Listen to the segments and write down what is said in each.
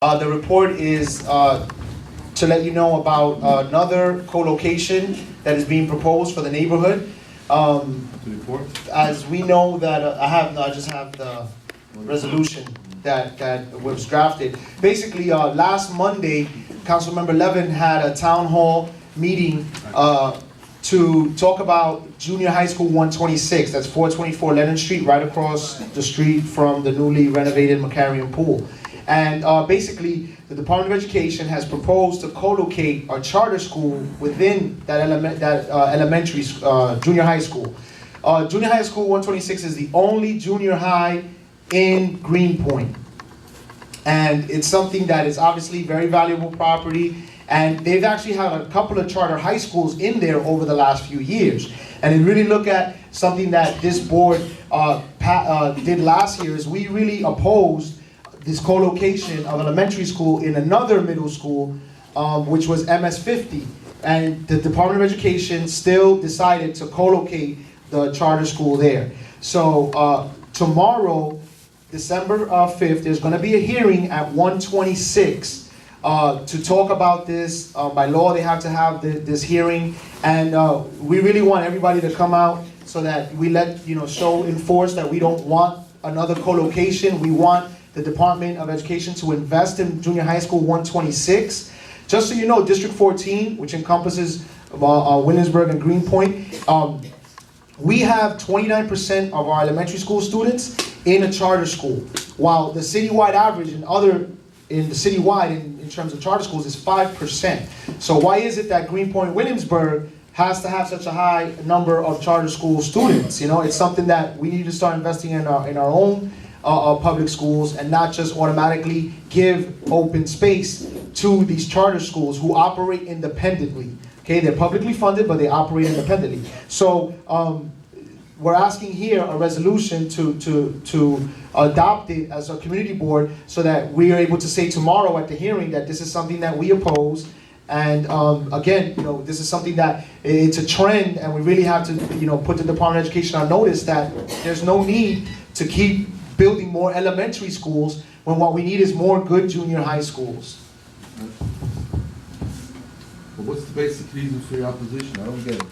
The report is to let you know about another co-location that is being proposed for the neighborhood. As we know that I just have the resolution that was drafted. Basically, last Monday, Councilmember Levin had a town hall meeting to talk about Junior High School 126. That's 424 Lennon Street, right across the street from the newly renovated McCarrion Pool. And basically, the Department of Education has proposed to co-locate a charter school within that elementary junior high school. Junior High School 126 is the only junior high in Greenpoint. And it's something that is obviously very valuable property. And they've actually had a couple of charter high schools in there over the last few years. And to really look at something that this board did last year is we really opposed this co-location of elementary school in another middle school, which was MS-50. And the Department of Education still decided to co-locate the charter school there. So tomorrow, December 5th, there's going to be a hearing at 126 to talk about this. By law, they have to have this hearing. And we really want everybody to come out so that we enforce that we don't want another co-location. We want the Department of Education to invest in Junior High School 126. Just so you know, District 14, which encompasses Williamsburg and Greenpoint, we have 29% of our elementary school students in a charter school, while the citywide average in terms of charter schools is 5%. So why is it that Greenpoint Williamsburg has to have such a high number of charter school students? You know, it's something that we need to start investing in our own public schools and not just automatically give open space to these charter schools who operate independently. Okay, they're publicly funded, but they operate independently. So we're asking here a resolution to adopt it as a community board so that we are able to say tomorrow at the hearing that this is something that we oppose. And again, this is something that it's a trend, and we really have to, put the Department of Education on notice that there's no need to keep building more elementary schools when what we need is more good junior high schools. But what's the basic reason for your opposition? I don't get it.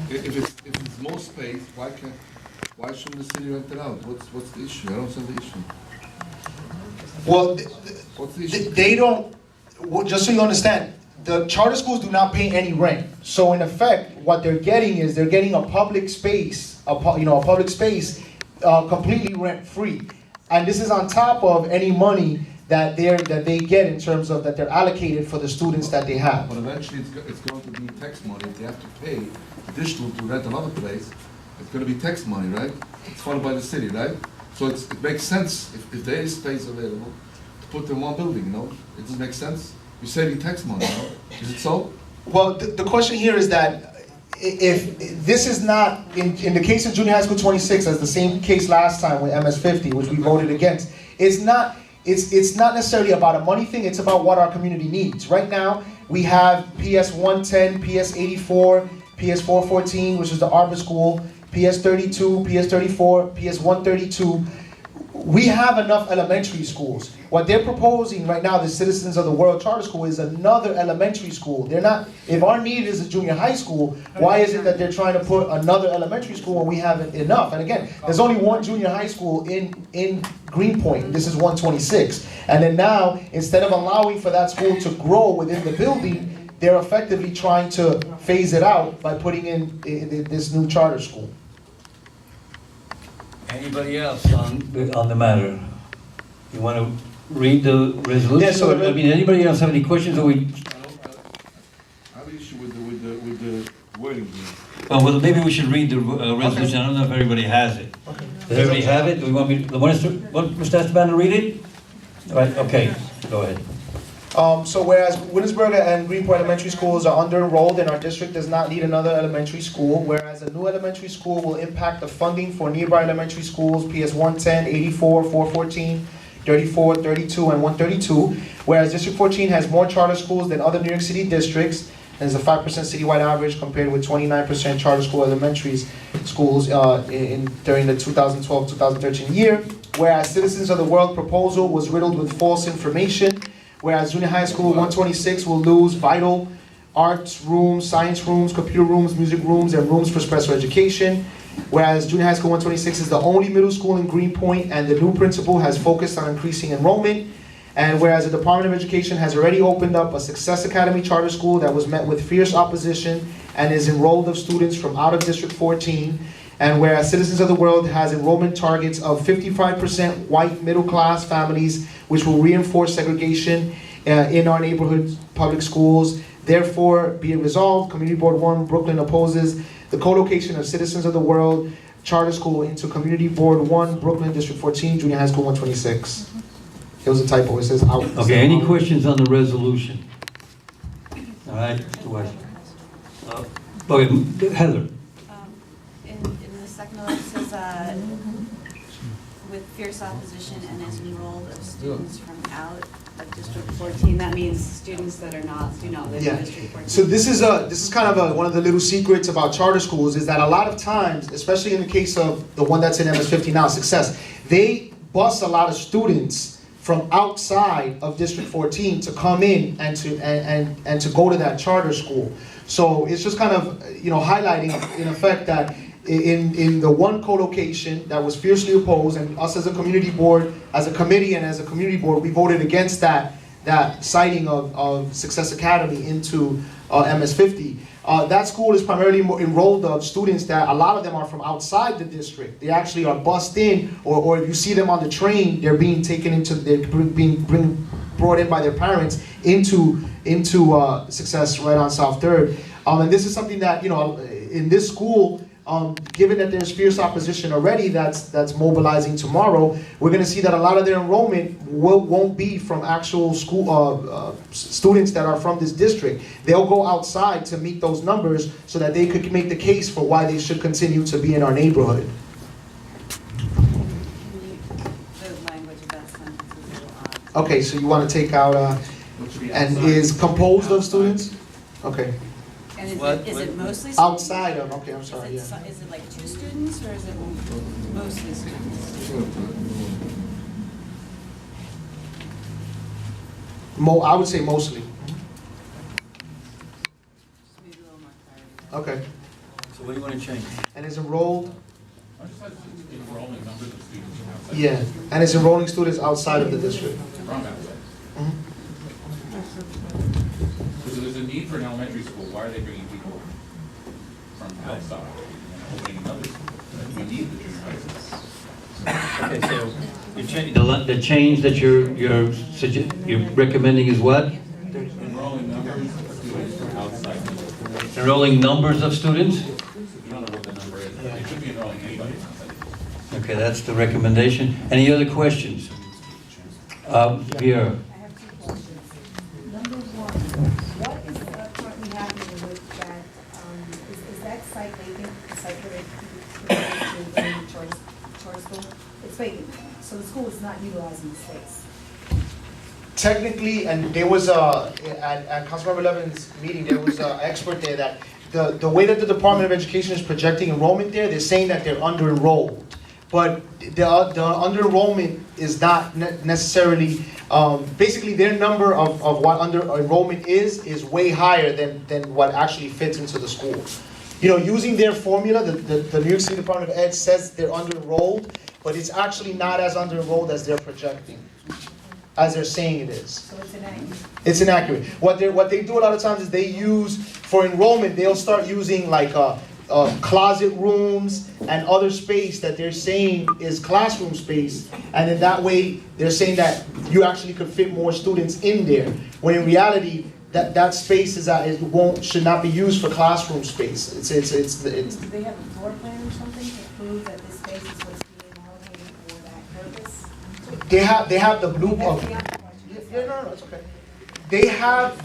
If it's more space, why shouldn't the city rent it out? What's the issue? I don't see the issue. Well, what's the issue? they don't. Well, just so you understand, the charter schools do not pay any rent. So in effect, what they're getting is they're getting a public space, completely rent free, and this is on top of any money that they get in terms of that they're allocated for the students that they have. But eventually, it's going to be tax money. If they have to pay additional to rent another place, it's going to be tax money, right? It's funded by the city, right? So it makes sense if there is space available to put in one building. It doesn't make sense. You're saving tax money, Is it so? Well, the question here is that if this is not, in the case of Junior High School 26, as the same case last time with MS-50, which we voted against, it's not necessarily about a money thing, it's about what our community needs. Right now, we have PS 110, PS 84, PS 414, which is the Arbor School, PS 32, PS 34, PS 132. We have enough elementary schools. What they're proposing right now, the Citizens of the World Charter School, is another elementary school. They're not, if our need is a junior high school, why is it that they're trying to put another elementary school when we have enough? And again, there's only one junior high school in Greenpoint. This is 126. And then now, instead of allowing for that school to grow within the building, they're effectively trying to phase it out by putting in this new charter school. Anybody else on the matter? You want to read the resolution? Yes, so anybody else have any questions? Or we? I have an issue with the wording here. Well, maybe we should read the resolution. I don't know if everybody has it. Okay. Does everybody have it? Do we want Mr. Esteban to read it? All right. Okay. Go ahead. So whereas Williamsburg and Greenpoint Elementary Schools are under-enrolled and our district does not need another elementary school, whereas a new elementary school will impact the funding for nearby elementary schools, PS 110, 84, 414, 34, 32, and 132, whereas District 14 has more charter schools than other New York City districts, and is a 5% citywide average compared with 29% charter school elementary schools during the 2012-2013 year. whereas Citizens of the World proposal was riddled with false information, whereas Junior High School 126 will lose vital arts rooms, science rooms, computer rooms, music rooms, and rooms for special education. Whereas Junior High School 126 is the only middle school in Greenpoint, and the new principal has focused on increasing enrollment. And whereas the Department of Education has already opened up a Success Academy charter school that was met with fierce opposition and is enrolled of students from out of District 14. And whereas Citizens of the World has enrollment targets of 55% white middle-class families, which will reinforce segregation in our neighborhood public schools. Therefore, be it resolved, Community Board 1 Brooklyn opposes the co-location of Citizens of the World Charter School into Community Board 1 Brooklyn District 14 Junior High School 126. It was a typo, it says out. Okay, any questions on the resolution? All right, Mr. Weiss. Okay, Heather. In the second one, it says, with fierce opposition and as enrolled of students from out of District 14, that means students that do not live in District 14. So this is kind of one of the little secrets about charter schools, is that a lot of times, especially in the case of the one that's in MS-50 now, Success, they bus a lot of students from outside of District 14 to come in and to go to that charter school. So it's just kind of, highlighting in effect that in the one co-location that was fiercely opposed, and us as a community board, as a committee and as a community board, we voted against that citing of Success Academy into MS-50. That school is primarily enrolled of students that a lot of them are from outside the district. They actually are bussed in, or if you see them on the train, they're being taken into, they're being brought in by their parents into Success right on South 3rd. And this is something that, in this school, given that there's fierce opposition already that's mobilizing tomorrow, we're going to see that a lot of their enrollment won't be from actual school students that are from this district. They'll go outside to meet those numbers so that they could make the case for why they should continue to be in our neighborhood. The language of that sentence is a little odd. Okay, so you want to take out, and is composed of students? Okay. And is it mostly students? Outside of, okay, I'm sorry, Is it like 2 students, or is it mostly students? I would say mostly. Just maybe a little more clarity. Okay. So what do you want to change? And is enrolled? I just had enrollment numbers of students from outside. Yeah, and it's enrolling students outside of the district. From outside. Mhm. So there's a need for an elementary school, why are they bringing people from outside and opening another school? We need the junior high school. Okay, so the change that you're recommending is what? Enrolling numbers of students from outside. Enrolling numbers of students? You don't know what the number is, they should be enrolling anybody from outside. Okay, that's the recommendation. Any other questions? Vera. I have 2 questions. Number 1, what is currently happening with that, is that site vacant, the site where they charter school? It's vacant, so the school is not utilizing the space. Technically, and there was at Councilmember Levin's meeting, there was an expert there that the way that the Department of Education is projecting enrollment there, they're saying that they're under-enrolled. But the under-enrollment is not necessarily, basically their number of what under-enrollment is way higher than what actually fits into the school. Using their formula, the New York City Department of Ed says they're under-enrolled, but it's actually not as under-enrolled as they're projecting, as they're saying it is. So it's inaccurate. It's inaccurate. What they do a lot of times is they use, for enrollment, they'll start using like closet rooms and other space that they're saying is classroom space, and in that way they're saying that you actually could fit more students in there, when in reality that space should not be used for classroom space. It's Do they have a floor plan or something to prove that this space is what's being allocated for that purpose? they have the blue That's book. the other question. Yeah, no, it's okay. They have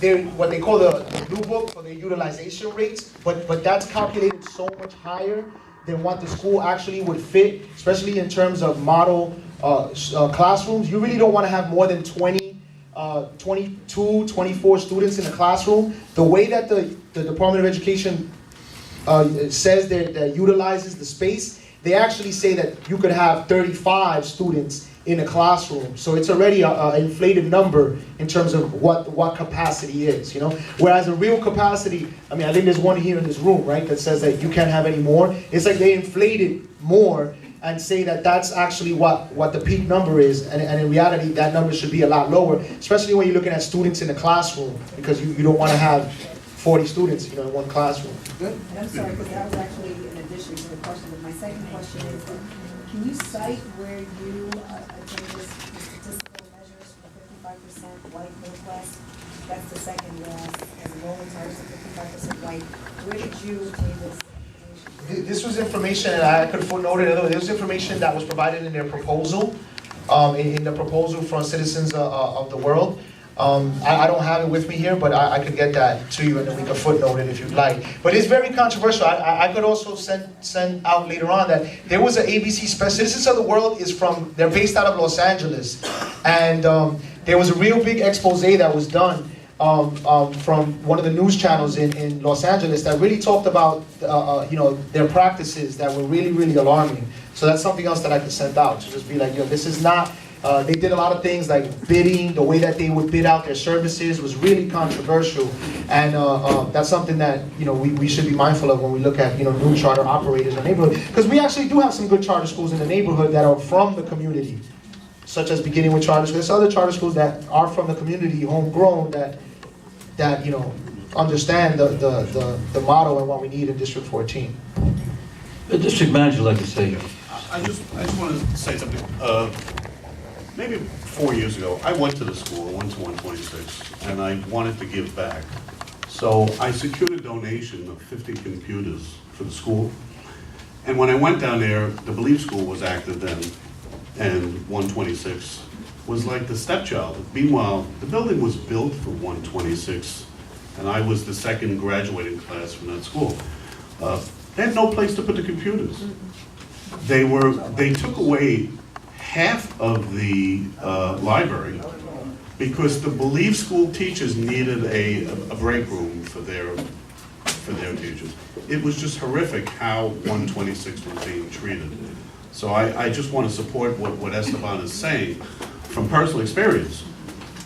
their what they call the blue book for their utilization rates, but that's calculated so much higher than what the school actually would fit, especially in terms of model classrooms. You really don't want to have more than 22, 24 students in a classroom. The way that the Department of Education says that utilizes the space, they actually say that you could have 35 students in a classroom. So it's already an inflated number in terms of what capacity is, you know? Whereas a real capacity, I mean, I think there's one here in this room, right, that says that you can't have any more. It's like they inflated more and say that that's actually what the peak number is, and in reality, that number should be a lot lower, especially when you're looking at students in the classroom, because you don't want to have 40 students, you know, in one classroom. And I'm sorry, because that was actually in addition to the question, but my second question is, can you cite where you obtained the statistical measures for 55% white middle class? That's the second last, as enrollment targets of 55% white. Where did you obtain this information? This was information, and I could footnote it, this was information that was provided in their proposal, in the proposal from Citizens of the World. I don't have it with me here, but I could get that to you, and then we could footnote it if you'd like. But it's very controversial. I could also send out later on that there was an ABC special. Citizens of the World they're based out of Los Angeles, and there was a real big expose that was done from one of the news channels in Los Angeles that really talked about you know, their practices that were really, really alarming. So that's something else that I could send out to just be like, yo, this is not. They did a lot of things like bidding, the way that they would bid out their services was really controversial, and that's something that, you know, we should be mindful of when we look at, you know, new charter operators in the neighborhood, because we actually do have some good charter schools in the neighborhood that are from the community, such as Beginning with Charter Schools. There's other charter schools that are from the community, homegrown, that you know, understand the motto and what we need in District 14. The district manager would like to say. I just want to say something. Maybe 4 years ago, I went to the school, I went to 126, and I wanted to give back. So I secured a donation of 50 computers for the school. And when I went down there, the Believe School was active then, and 126 was like the stepchild. Meanwhile, the building was built for 126, and I was the second graduating class from that school. They had no place to put the computers. They took away half of the library because the Believe School teachers needed a break room for their teachers. It was just horrific how 126 was being treated. So I just want to support what Esteban is saying from personal experience.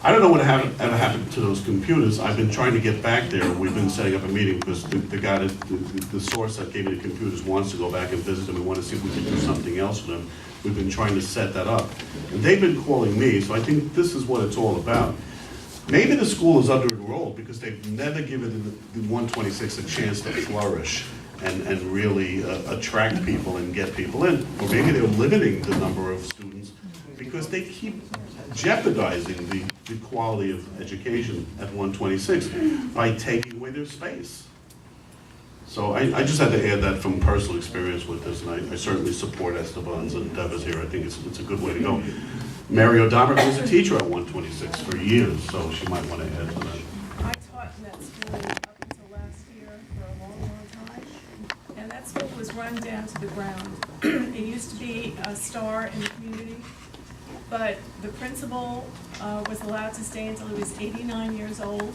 I don't know what ever happened to those computers. I've been trying to get back there. We've been setting up a meeting because the guy, the source that gave me the computers wants to go back and visit them. We want to see if we can do something else with them. We've been trying to set that up. And they've been calling me, so I think this is what it's all about. Maybe the school is under-enrolled because they've never given the 126 a chance to flourish and really attract people and get people in. Or maybe they're limiting the number of students because they keep jeopardizing the quality of education at 126 by taking away their space. So I just had to add that from personal experience with this, and I certainly support Esteban's endeavors here. I think it's a good way to go. Mary O'Donnell was a teacher at 126 for years, so she might want to add to that. I taught in that school up until last year for a long, long time, and that school was run down to the ground. It used to be a star in the community, but the principal was allowed to stay until he was 89 years old.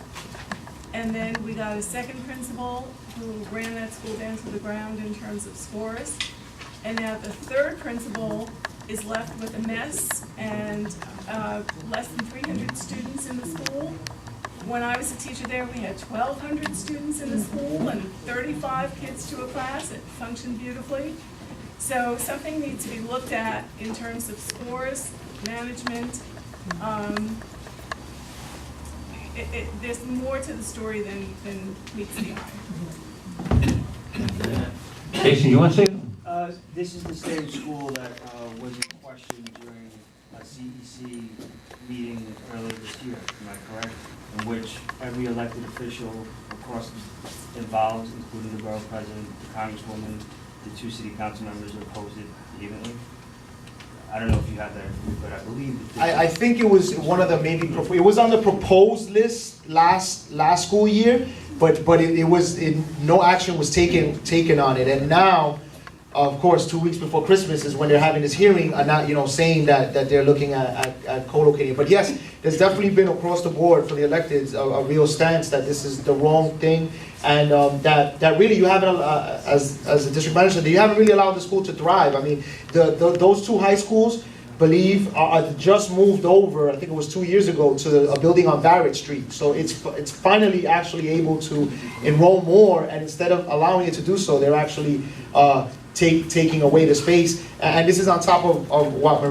And then we got a second principal who ran that school down to the ground in terms of scores. And now the third principal is left with a mess and less than 300 students in the school. When I was a teacher there, we had 1,200 students in the school and 35 kids to a class. It functioned beautifully. So something needs to be looked at in terms of scores, management. There's more to the story than meets the eye. Jason, you want to say? This is the same school that was in question during a CEC meeting earlier this year, am I correct? In which every elected official across involved, including the borough president, the congresswoman, the 2 city council members opposed it vehemently. I don't know if you have that, but I believe that I think it was one of the it was on the proposed list last school year, but no action was taken on it, and now of course, 2 weeks before Christmas is when they're having this hearing, and not, saying that they're looking at co-locating. But yes, there's definitely been across the board for the electeds a real stance that this is the wrong thing, and that really you haven't, as a district manager, that you haven't really allowed the school to thrive. I mean, those two high schools, are just moved over, I think it was 2 years ago, to a building on Barrett Street. So it's finally actually able to enroll more, and instead of allowing it to do so, they're actually taking away the space. And this is on top of what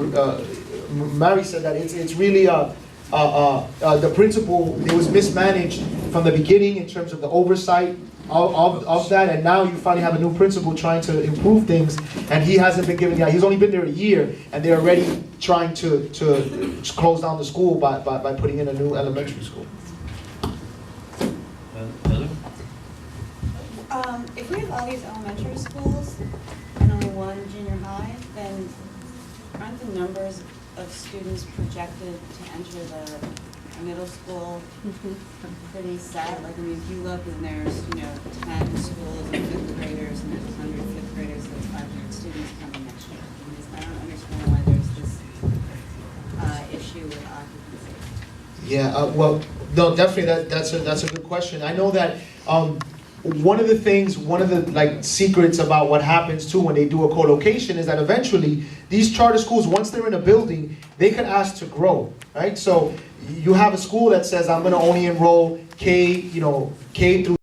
Mary said, that it's really the principal, it was mismanaged from the beginning in terms of the oversight of that, and now you finally have a new principal trying to improve things, and he hasn't been given, he's only been there a year, and they're already trying to close down the school by putting in a new elementary school. Heather? If we have all these elementary schools and only one junior high, then aren't the numbers of students projected to enter the middle school pretty set? Like, I mean, if you look and there's, 10 schools and fifth graders, and there's 100 fifth graders, that's 500 students coming next year. I don't understand why there's this issue with occupancy. Yeah, well, no, definitely that's a good question. I know that one of the secrets about what happens too when they do a co-location is that eventually these charter schools, once they're in a building, they can ask to grow, right? So you have a school that says, I'm going to only enroll K through